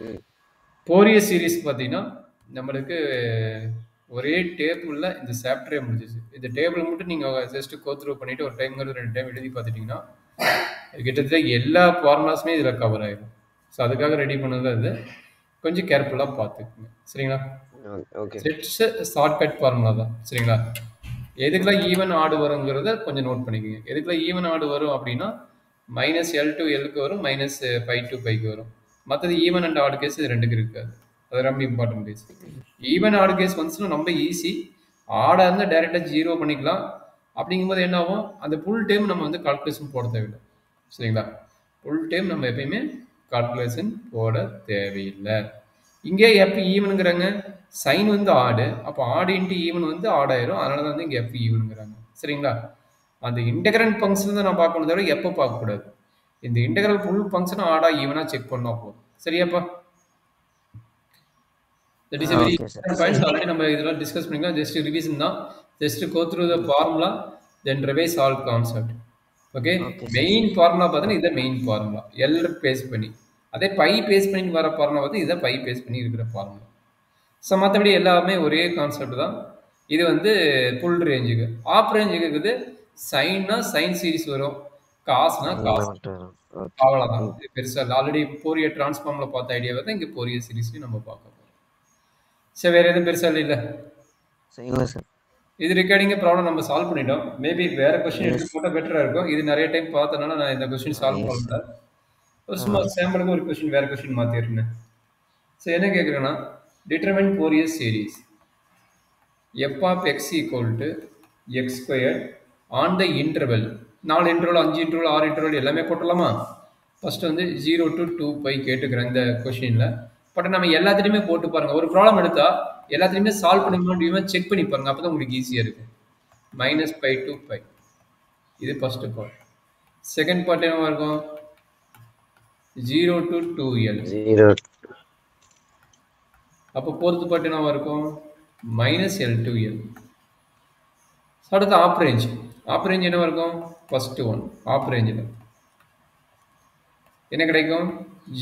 ம். Fourier series பார்த்தீங்கன்னா நம்மளுக்கு ஒரே டேபிளில் இந்த சாப்டரே முடிஞ்சிச்சு. இந்த டேபிள் மட்டும் நீங்கள் ஜஸ்ட் கோத்ரூ பண்ணிவிட்டு ஒரு டைம்ங்கிறது 2 டைம் எழுதி பார்த்துட்டிங்கன்னா கிட்டத்தட்ட எல்லா ஃபார்முலாஸுமே இதில் கவர் ஆயிடும். ஸோ அதுக்காக ரெடி பண்ணது அது. கொஞ்சம் கேர்ஃபுல்லாக பார்த்துக்குங்க. சரிங்களா? ஓகே. செட்ஸ் ஷார்ட்கட் ஃபார்முலா தான். சரிங்களா? எதுக்கெல்லாம் ஈவன் ஆடு வருங்கிறத கொஞ்சம் நோட் பண்ணிக்கோங்க. எதுக்கெல்லாம் ஈவன் ஆடு வரும் அப்படின்னா -L to Lக்கு வரும், -π to πக்கு வரும். மற்றது ஈவன் அண்ட் ஆட் கேஸ் இது ரெண்டுக்கு இருக்காது. அது ரொம்ப important case. Even odd case வந்துச்சுன்னா ரொம்ப ஈஸி. ஆடாக இருந்தால் டைரெக்டாக 0 பண்ணிக்கலாம். அப்படிங்கும்போது என்ன ஆகும், அந்த ஃபுல் டைம் நம்ம வந்து கால்குலேஷன் போட தேவையில்லை. சரிங்களா? ஃபுல் டைம் நம்ம எப்பயுமே கால்குலேஷன் போட தேவையில்லை. இங்கே எப்போ ஈவனுங்கிறாங்க, சைன் வந்து ஆடு, அப்போ ஆடு இன்ட்டு ஈவன் வந்து ஆடாயிரும். அதனால தான் வந்து இங்கே எப்போ ஈவனுங்கிறாங்க. சரிங்களா? அந்த இன்டெகிரல் ஃபங்க்ஷன் தான் நான் பார்க்கணும் தவிர எப்போ பார்க்கக்கூடாது. இந்த இன்டெகிரல் ஃபுல் ஃபங்க்ஷன் ஆடா ஈவனாக செக் பண்ணா போதும். சரியாப்பா? That is a very okay sir. important point. Already நம்ம இதெல்லாம் டிஸ்கஸ் பண்ணிக்கலாம். ஜஸ்ட் ரிவிஷன் தான். Just go through the formula then revise all concept. Okay, okay sir. Main formula பார்த்தீங்கன்னா இதை மெயின் ஃபார்முலா எல் பேஸ் பண்ணி, அதே பை பேஸ் பண்ணி வர ஃபார்முலா பார்த்து இதை பை பேஸ் பண்ணி இருக்கிற ஃபார்முலா. ஸோ மற்றபடி எல்லாமே ஒரே கான்செப்ட் தான். இது வந்து ஃபுல் ரேஞ்சுக்கு. ஆஃப் ரேஞ்சுக்கு இருக்குது சைன்னா சைன் சீரிஸ் வரும், காசுனா காசு. அவ்வளோதான். இது பெருசாக ஆல்ரெடி ஃபோரியர் டிரான்ஸ்ஃபார்மில் பார்த்த ஐடியாவை தான் இங்கே ஃபோரியர் சீரிஸ்லையும் நம்ம பார்க்க போகிறோம். சரி, வேறு எதுவும் பெருசாக இல்லை. இல்லை சார். இது ரெக்கார்டிங்க ப்ராப்ளம் நம்ம சால்வ் பண்ணிட்டோம். மேபி வேற கொஸ்டின் எடுத்து போட்டால் பெட்டராக இருக்கும். இது நிறைய டைம் பார்த்தனால நான் இந்த கொஸ்டின் சால்வ் பண்ணல. ஒரு சும்மா சாம்பிளுக்கு ஒரு கொஸ்டின் வேற கொஸ்டின் மாற்றிருந்தேன். ஸோ என்ன கேட்குறேன்னா, determine Fourier series f of x equal to x² on the interval. 4 interval, 5 interval, 6 interval எல்லாமே போட்டலாமா? ஃபர்ஸ்ட் வந்து 0 to 2π கேட்டுக்கிறேன் இந்த கொஸ்டினில். பட் நம்ம எல்லாத்துலேயுமே போட்டு பாருங்க. ஒரு ப்ராப்ளம் எடுத்தா எல்லாத்துலேயுமே சால்வ் பண்ண முடியுமா செக் பண்ணி பாருங்க. அப்போ தான் உங்களுக்கு ஈஸியாக இருக்கும். -π to π. இது ஃபர்ஸ்ட் பார்ட். செகண்ட் பார்ட் என்னவா இருக்கும்? 0 to 2l. அப்போ ஃபோர்த் பார்ட் என்னவா இருக்கும்? -L to l. அடுத்து ஆப் ரேஞ்ச். ஆப் ரேஞ்ச் என்னவா இருக்கும்? ஃபர்ஸ்ட் ஒன் ஆப் ரேஞ்சில் என்ன கிடைக்கும்?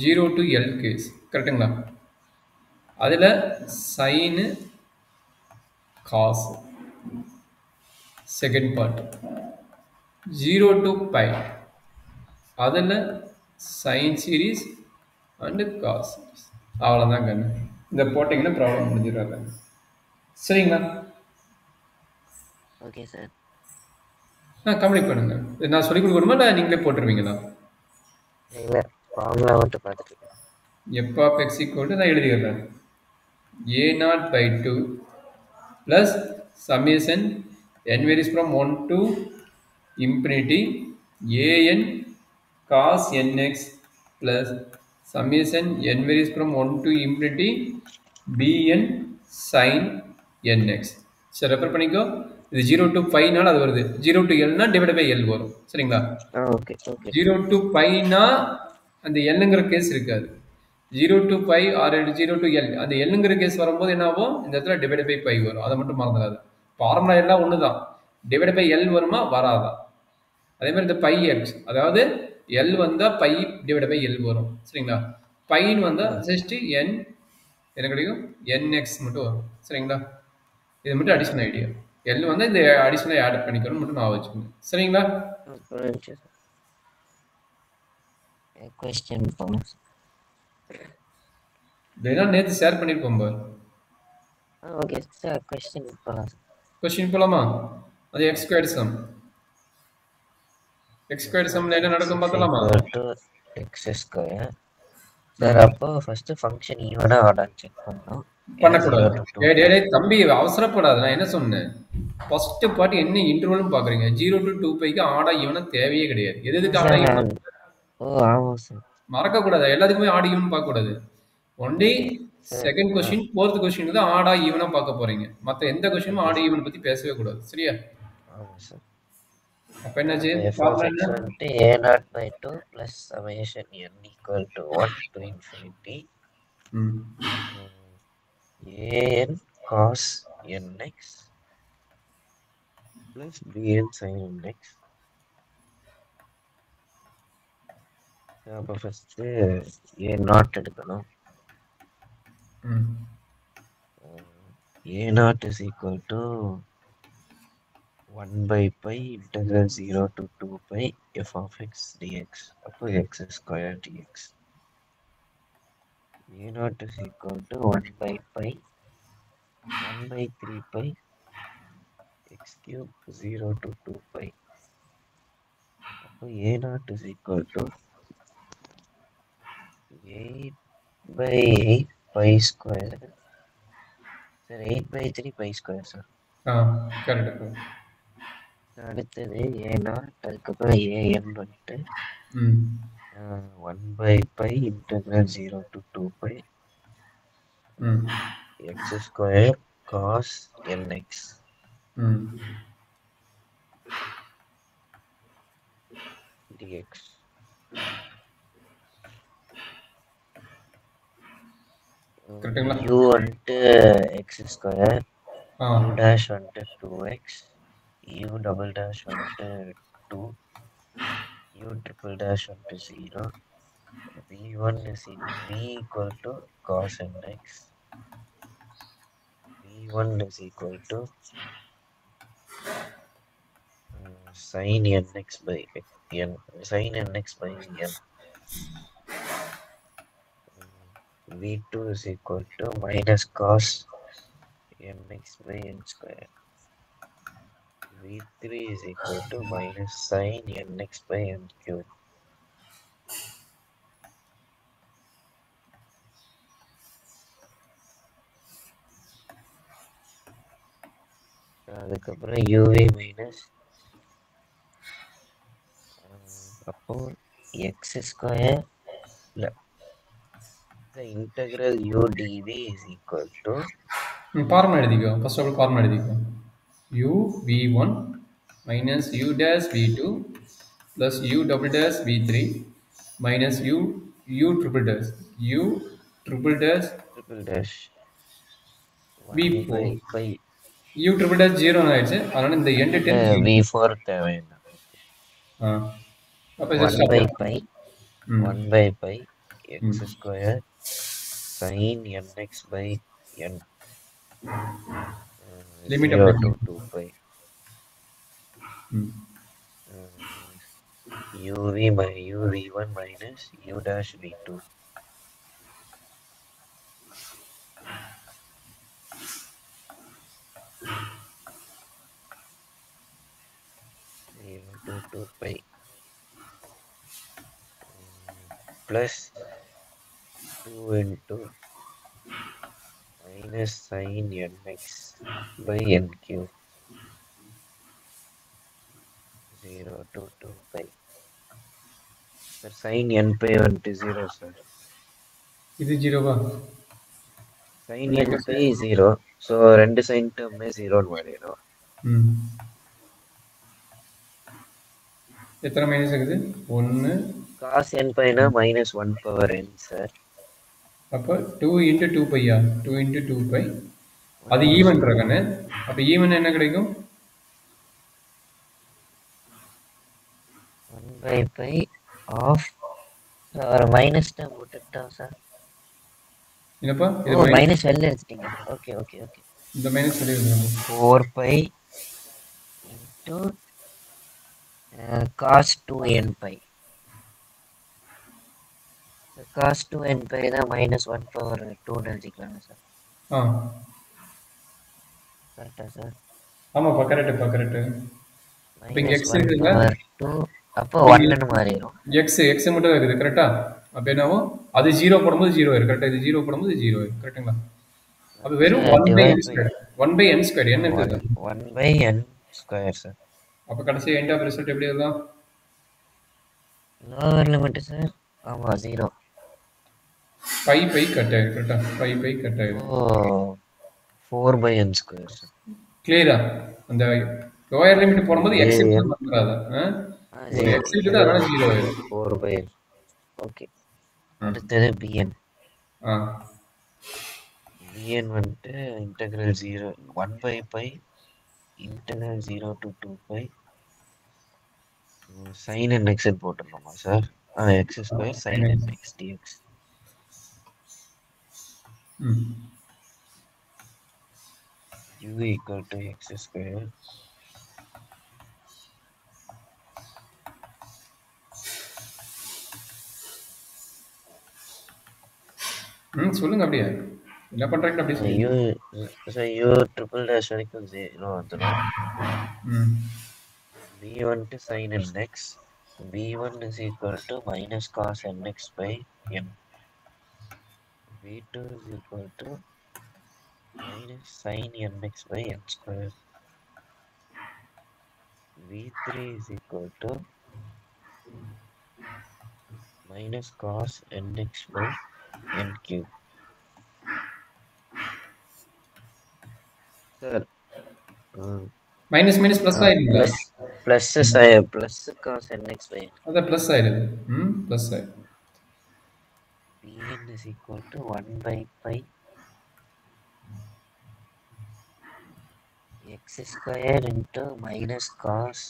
0 to l கேஸ். கரெக்டுங்களா? அதில் சைனு காசு. செகண்ட் பார்ட் 0 to π, அதில் sine series and cos series. அவ்வளோதான் கண்ணு. இந்த போட்டிங்கன்னா ப்ராப்ளம் முடிஞ்சிடாங்க. சரிங்களா? Okay sir. கம்ப்ளீட் பண்ணுங்க. நான் சொல்லிக் கொடுக்கணுமா இல்லை நீங்களே போட்டுருவீங்களா? இல்லை, ஃபார்முலா மட்டும் பார்த்துட்டு f of x equal to நான் எழுதிடுறேன். a0/2 plus summation n varies from 1 to infinity an cos nx plus summation n varies from 1 to infinity bn sin nx. சரி, ரெஃபர் பண்ணிக்கோ. இது 0 to πனால அது வருது. 0 to lனா டிவைட் பை l வரும். சரிங்களா? Okay okay. 0 to πனா அந்த எல்லுங்கிற case இருக்காது. 0 to π R 0 to l அந்த எல்லுங்கிற கேஸ் வரும்போது என்ன ஆகும்? இந்த இடத்துல டிவைட் பை π வரும். அதை மட்டும் மறந்துடாது. ஃபார்முலா எல்லாம் ஒன்று தான். டிவைட் பை l வருமா வராதா? அதே மாதிரி இந்த πx, அதாவது l வந்தால் π டிவைட் பை l வரும். சரிங்களா? πன்னு வந்தால் ஜஸ்ட் n என்ன கிடைக்கும்? nx மட்டும் வரும். சரிங்களா? இது மட்டும் அடிஷனல் ஐடியா. l வந்தால் இந்த அடிஷனல் ஆட் பண்ணிக்கணும்னு மட்டும் நான் வச்சுக்கோங்க. சரிங்களா? கொஸ்டின் இதெல்லாம் நேற்று ஷேர் பண்ணியிருப்போம் பார். Okay sir. கொஸ்டின் போலாமா? அது x² சம். x² சம்ல என்ன நடக்கும் பார்க்கலாமா? x² sir. அப்போ ஃபர்ஸ்ட் ஃபங்க்ஷன் ஈவனா ஆடா செக் பண்ணனும். பண்ணக்கூடாது. டேய் தம்பி, அவசரப்படாத. நான் என்ன சொன்னேன்? ஃபர்ஸ்ட் பார்ட் என்ன இன்டர்வல்னு பாக்குறீங்க. 0 to 2πக்கு ஆடா ஈவனா தேவையே கிடையாது. எதுக்கு ஆடா ஈவன்? ஆமா சார். மறக்க கூடாது. எல்லாத்துக்குமே ஆட் ஈவன் பார்க்க கூடாது. Only second question, fourth question தான் ஆடா ஈவனா பார்க்க போறீங்க. மற்ற எந்த கொஸ்டினும் ஆட் ஈவன் பத்தி பேசவே கூடாது. சரியா? ஆமா சார். அப்ப என்னாச்சு? a0/2 plus summation n equal to 1 to infinity an cos nx plus bn sin nx. அப்போ ஃபர்ஸ்ட் a0 எடுக்கணும். ம் a naught is equal to 1 by pi integral 0 to 2 pi f of x dx. அப்போ x square dx. a naught is equal to 1 by pi 1 by 3 pi x cube 0 to 2 pi. அப்போ a naught is equal to 8 by 8 pi square. Sir, 8 by 3 pi square, sir. Correct. அடுத்தது a naught, அதுக்கப்புறம் an வந்துட்டு ம் 1 by pi integral 0 to 2 pi ம் x square cos nx. ம் dx. கரெக்டுங்களா? u வந்துட்டு x square, u dash வந்துட்டு 2x, u double dash வந்துட்டு 2, u triple dash வந்துட்டு 0, v1 is v equal to cos nx, v1 is equal to sin nx by n, sin nx by n. v2 is equal to minus cos nx by n square. v3 is equal to minus sin nx by n cube. அதுக்கப்புறம் uv minus அப்போ x square இல்ல the integral u dv is equal to formula எழுதிக்கோ. First of all formula எழுதிக்கோ. u v1 minus u dash v2 plus u double dash v3 minus u triple dash triple dash 1 v4 by u triple dash 0 ஆயிடுச்சு. அதனால இந்த end ten v4 தேவையில்லை. அப்போ 1 by pi 1 by pi x square sin nx by n limit 0 to 2 pi uv1 minus u dash v2 0 to 2 pi plus 2 into minus sin nx by n cube 0 to 2 pi. Sir, sin n pi வந்துட்டு 0 sir. இது ஜீரோவா? sin n pi 0. So ரெண்டு sin termமே 0 மாறிடும். எத்தனை minus இருக்குது? 1 cos n pi னா minus 1 power n sir. அப்போ 2 into 2 பையா? 2 into 2 பை. அது ஈவன் கண்ணு. அப்போ ஈவன் என்ன கிடைக்கும்? 1 by pi of ஒரு மைனஸ் டேர்ம் போட்டுட்டோம் சார். என்னப்பா? இது மைனஸ் வெளில எடுத்துட்டீங்க. Okay okay okay. இந்த மைனஸ் வெளிய எடுங்க. 4 pi into cos 2n pi. cos 2n pi தான் minus 1 power 2 எழுதிக்கலாமா சார்? கரெக்டா சார்? ஆமாப்பா, கரெக்ட். இங்க x இருக்குங்க. 2 அப்போ 1 ன்னு மாறிடும். x மட்டும் இருக்குது கரெக்ட்டா? அப்ப என்னவோ அது 0 போடும்போது 0 ஆயிடும். கரெக்ட்டா? இது 0 போடும்போது 0 ஆயிடும். கரெக்ட்டுங்களா? அப்ப வெறும் 1 by n square. 1 by n square என்ன இருக்குது? 1 by n square சார். அப்ப கடைசி எண்ட் ஆஃப் ரிசல்ட் எப்படி இருக்கும்? Lower limit sir. ஆமா 0. பை கட் ஆயிடும். கரெக்ட்டா? பை கட் ஆயிடும். 4 by n square சார். கிளியரா? அந்த லோயர் லிமிட் போடும்போது x வந்துராது. x இருக்குது அதனால 0 ஆயிடும். 4 by n. ஓகே. அடுத்தது bn. bn வந்துட்டு integral 0 1 by pi integral 0 to 2 pi sin nx போட்டுறோமா sir? x square sin nx dx. ம் u equal to x square ம் சொல்லுங்க அப்படியே என்ன பண்ணுறீங்க அப்படி சொல்லுங்க. u triple dash வரைக்கும் 0 வந்துடும். ம் v1 to sin nx, v1 is equal to minus cos nx by n, v2 is equal to minus sin nx by n square, v3 is equal to minus cos nx by n cube. Sir, minus minus plus ஆயிடுங்களா? plus cos nx by n. அதான் plus ஆயிடுது. ம் plus ஆயிடுது. Pn is equal to 1 by pi x square into minus cos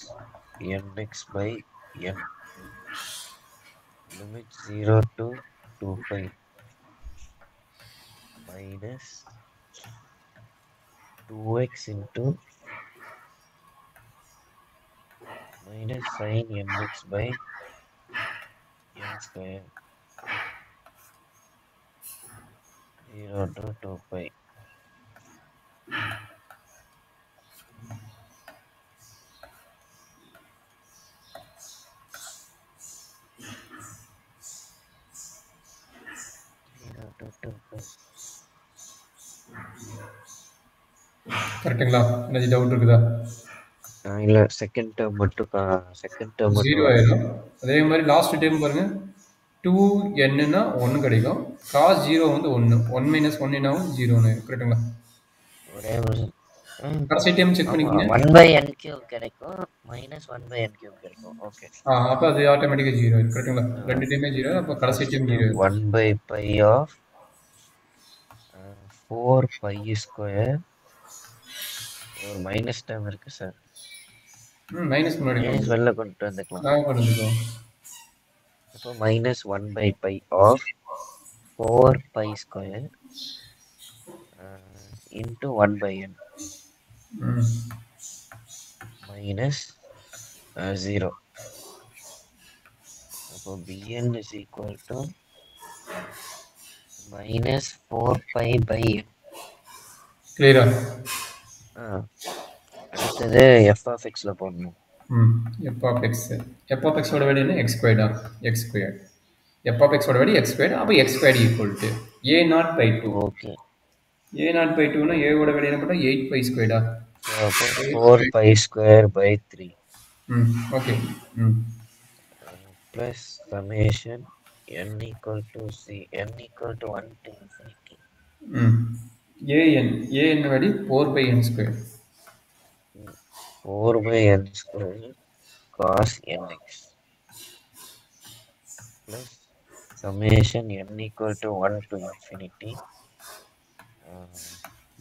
nx by n, limit 0 to 2 pi minus 2x into minus sin nx by n square, 0 to 2 pi. கரெக்டுங்களா? என்ன doubt இருக்குதா? இல்ல second term மட்டும் zero ஆயிடும். அதே மாதிரி last time பாருங்க 2nன்னா 1 கிடைக்கும். காஸ் 0 வந்து 1 1 மைனஸ் 1 என்னாவும் 0 ஆயிடும். கரெக்டுங்களா? ஒரே ஒரு கடைசி டைம் செக் பண்ணிக்கங்க. 1 by n cube கிடைக்கும், minus 1 by n cube கிடைக்கும். ஓகே, அப்போ அது ஆட்டோமேட்டிக்கா 0 ஆயிடும். கரெக்டுங்களா? ரெண்டு டைமே 0. அப்போ கடைசி டைம் 0 ஆயிடும். 1 by pi of 4 pi square, ஒரு மைனஸ் டேர்ம் இருக்கு சார். மைனஸ் முன்னாடி மைனஸ் வெளில கொண்டு வந்துக்கலாம். கொண்டு வந்துக்கோம். அப்போ minus 1 by pi of 4 pi square into 1 by n minus 0. அப்போ bn is equal to minus 4 pi by n. கிளியரா? அடுத்தது f of xல போடணும். f of x. f of x ஓட வேல்யூ என்ன? x squared x squared. f of x ஓட value x squared. அப்போ x squared equal to a0 by 2. Okay, a0 by 2 னா a ஓட value என்ன பண்ணா 8 pi squared. அப்போ 4 pi square by 3. Okay. Plus summation n equal to c, n equal to 1 to infinity. an value 4 by n square. 4 by n square cos nx plus summation n equal to 1 to infinity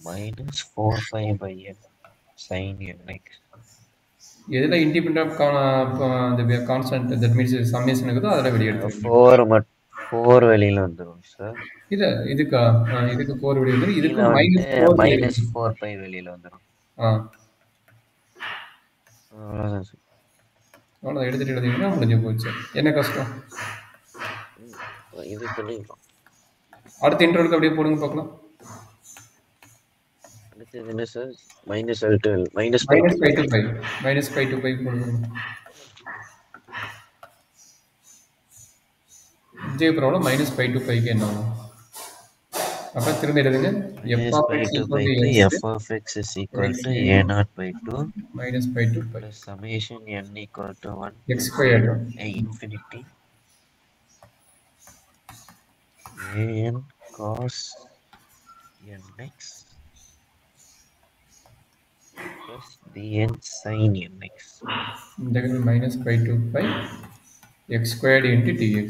minus 4 pi by n sin nx. எதில் independent of அந்த constant that means summation இருக்குதோ அதில் வெளியே எடுத்துருங்க. 4 வெளியில் வந்துடும் sir. இல்லை இதுக்கு 4 வெளியே வந்துடும். இதுக்கு மைனஸ் 4 பை வெளியில் வந்துடும். அவ்வளோதான், எடுத்துகிட்டு எழுதிங்கன்னா முடிஞ்சு போச்சு. என்ன கஷ்டம்? இது பண்ணிக்கலாம். அடுத்த இன்டர்வலுக்கு அப்படியே போடுங்க பார்க்கலாம். அடுத்தது என்ன சார்? மைனஸ் பை டு பை போடுங்க. இதே ப்ராப்ளம் மைனஸ் பை டு பைக்கு என்ன ஆகும்? அப்போ திரும்ப எழுதுங்க. f of x is equal to a0 by 2 minus pi to pi plus summation n equal to 1 x squared infinity an cos nx plus bn sin nx. minus pi to pi x squared into dx.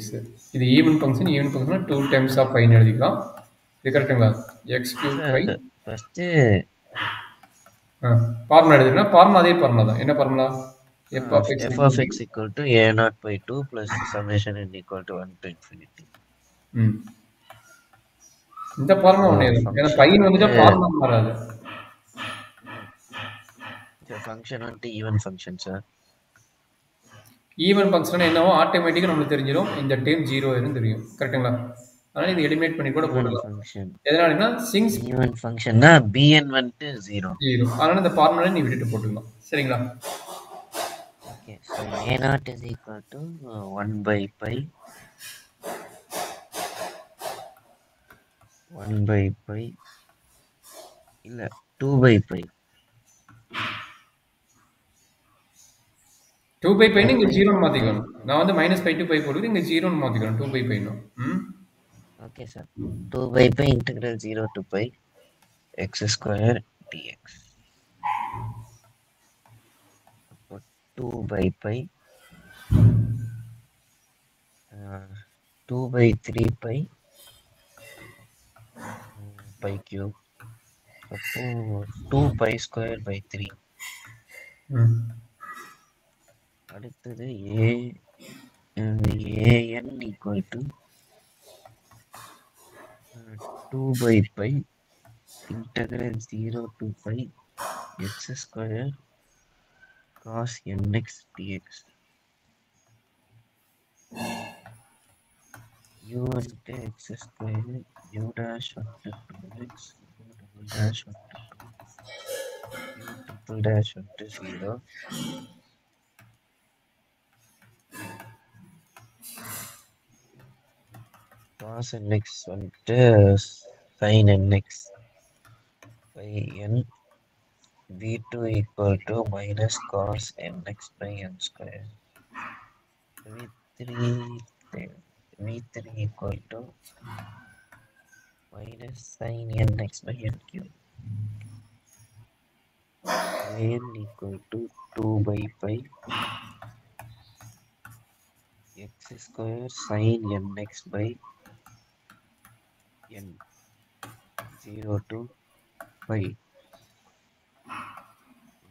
இது even function 2 times of pi ன்னு எழுதிக்கலாம். இது கரெக்ட்டுங்களா? x cube pi first formula எழுதுனா formula அதே formula தான். என்ன formula? f of x equal to a0 by 2 plus summation n equal to 1 to infinity. இந்த ஃபார்முலா ஒண்ணே தான். ஏன்னா பைன்னு வந்துட்டா ஃபார்முலா மாறாது. இந்த ஃபங்க்ஷன் வந்துட்டு even function sir. Even function என்னவோ ஆட்டோமேட்டிக்காக நம்மளுக்கு தெரிஞ்சிடும் இந்த டைம் 0 ஆயிரும் தெரியும். கரெக்ட்டுங்களா? அதனால இது எலிமினேட் பண்ணி கூட ஈவன் போடலாம். ஃபங்க்ஷன் எதனாலனா சிங்ஸ் ஈவன் ஃபங்க்ஷன்னா bn வந்துட்டு 0. அதனால இந்த ஃபார்முலா நீ விட்டுட்டு போட்டுக்கலாம். சரிங்களா? Okay. So a0 is equal to 1 by pi 1 by pi இல்ல 2 by pi 2 by pi இங்க 0 ன்னு மாத்திக்கணும். நான் வந்து -π to π போடுறது இங்க 0 ன்னு மாத்திக்கணும். 2 by pi ன்னு. Okay sir. 2 by pi integral 0 to pi x square dx. 2 by pi 2 by 3 pi pi cube. அப்போ 2 pi square by 3. அடுத்தது an equal to 2 by pi integral 0 to pi x square cos nx dx. u வந்துட்டு x square u dash வந்துட்டு 2x u double dash வந்துட்டு 2 u triple dash வந்துட்டு 0 cos nx வந்துட்டு sin nx by n v2 equal to minus cos nx by n square. v3 equal to minus sin nx by n cube. n equal to 2 by pi x square sin nx by n 0 to pi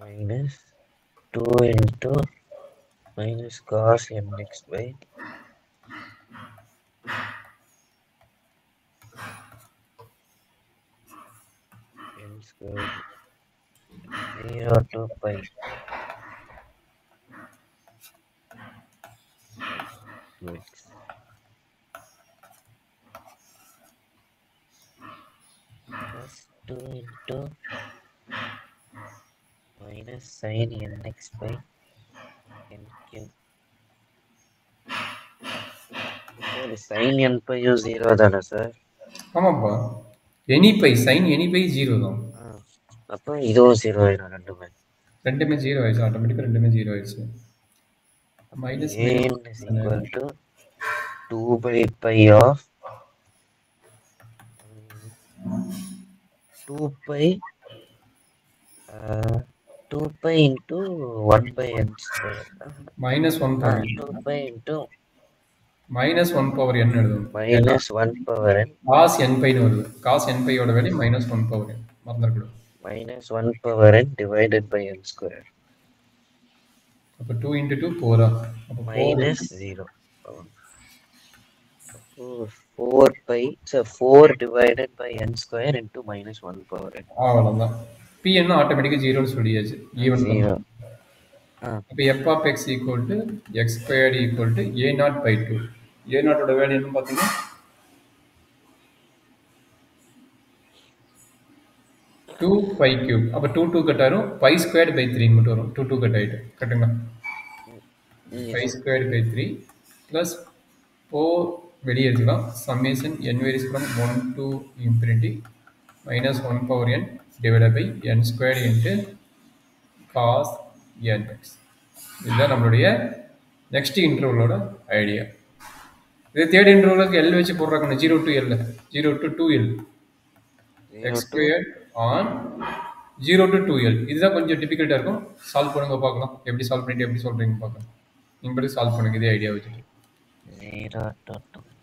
minus 2 into minus cos nx by n square 0 to pi 2x plus 2 into minus sin nx by n cube. sin n pi 0 தானே சார்? ஆமாப்பா. Any pi sine any pi 0 தான். அப்போ இதுவும் 0 ஆயிடும். ரெண்டுமே 0 ஆயிடுச்சு. ஆட்டோமேட்டிக்காக ரெண்டுமே 0 ஆயிடுச்சு. Minus an is equal to 2 by pi of 2 pi 2 pi into 1 by n square. minus 1 power 2 pi into minus 1 power n எழுதும். minus 1 power n cos n pi ன்னு வருது. cos n pi யோட வேல்யூ minus 1 power n. மறந்துடக்கூடாது. minus 1 power n divided by n square. அப்போ 2 into 2 4 அப்போ minus 0. So 4 pi, so 4 divided by n square into minus 1 power n. அவ்வளவுதான். pn ஆட்டோமேட்டிக்கா 0 ன்னு சொல்லியாச்சு. Even Zero. அப்போ f of x equal to x squared equal to a0 by 2. a0 ஓட value என்ன பாத்தீங்கன்னா 2 pi cube. அப்போ 2 2 கட் ஆயிரும். pi squared by 3 மட்டும் வரும். 2 2 கட் ஆயிட்டு. கரெக்ட்டுங்களா? pi squared by 3 plus 4 வெளியே எடுத்துக்கலாம். summation n varies from 1 to infinity minus 1 power n divided by n squared into cos nx. இதுதான் நம்மளுடைய நெக்ஸ்ட் இன்டர்வலோட ஐடியா. இது தேர்ட் இன்டர்வலுக்கு எல் வச்சு போடுறாங்க. 0 to L 0 to 2L x squared on 0 to 2L. இதுதான் கொஞ்சம் டிஃபிகல்ட்டாக இருக்கும். சால்வ் பண்ணுங்க பார்க்கலாம். எப்படி சால்வ் பண்ணிட்டு எப்படி சொல்கிறீங்க பார்க்கலாம். நீங்கள் படி சால்வ் பண்ணுங்க இதே ஐடியா வச்சுட்டு. 0 to 2